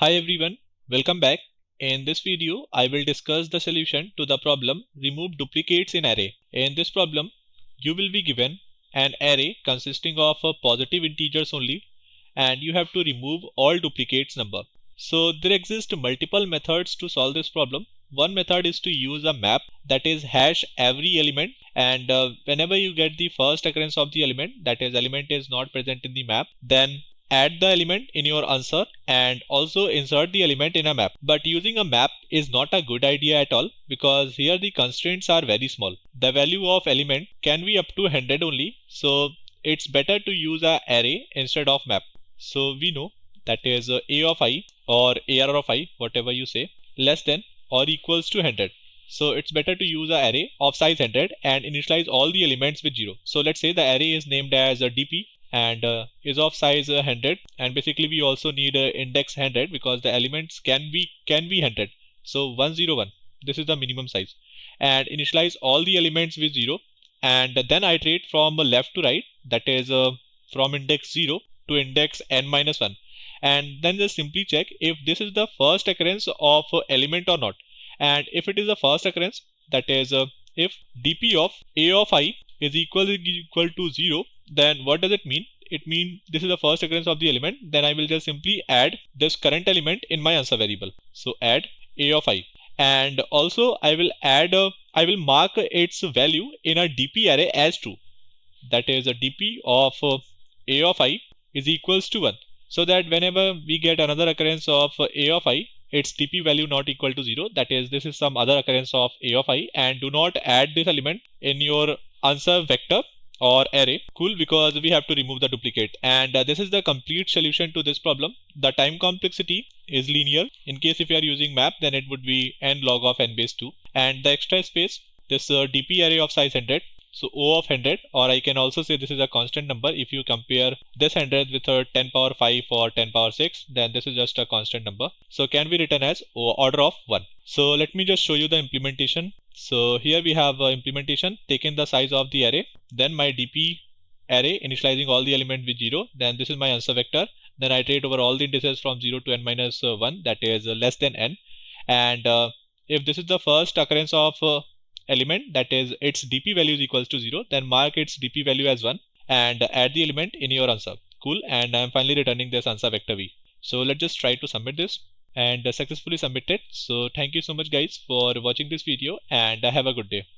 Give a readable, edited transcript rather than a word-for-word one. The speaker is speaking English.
Hi everyone, welcome back. In this video, I will discuss the solution to the problem remove duplicates in array. In this problem, you will be given an array consisting of positive integers only and you have to remove all duplicates number. So there exist multiple methods to solve this problem. One method is to use a map, that is hash every element, and whenever you get the first occurrence of the element, that is element is not present in the map, then add the element in your answer and also insert the element in a map. But using a map is not a good idea at all because here the constraints are very small. The value of element can be up to 100 only, so it's better to use a array instead of map. So we know that is a of I or AR of I, whatever you say, less than or equals to 100. So it's better to use an array of size 100 and initialize all the elements with 0. So let's say the array is named as a DP and is of size 100, and basically we also need index 100 because the elements can be 100. So 101, this is the minimum size, and initialize all the elements with 0 and then iterate from left to right, that is from index 0 to index n minus 1, and then just simply check if this is the first occurrence of element or not. And if it is the first occurrence, that is if dp of a of I is equal to 0, then what does it mean? It means this is the first occurrence of the element. Then I will just simply add this current element in my answer variable. So add a of I, and also I will mark its value in a dp array as true. That is a dp of a of I is equals to 1, so that whenever we get another occurrence of a of I, its dp value not equal to 0, that is this is some other occurrence of a of I, and do not add this element in your answer vector or array. Cool, because we have to remove the duplicate. And this is the complete solution to this problem. The time complexity is linear. In case if you are using map, then it would be n log of n base 2, and the extra space, this dp array of size 100, so O of 100, or I can also say this is a constant number. If you compare this 100 with 10 power 5 or 10 power 6, then this is just a constant number. So can be written as order of 1. So let me just show you the implementation. So here we have implementation, taken the size of the array, then my dp array initializing all the element with 0, then this is my answer vector, then I iterate over all the indices from 0 to n minus 1, that is less than n, and if this is the first occurrence of element, that is its dp value is equals to 0, then mark its dp value as 1 and add the element in your answer. Cool, and I'm finally returning this answer vector v. So let's just try to submit this, and successfully submitted. So thank you so much guys for watching this video, and have a good day.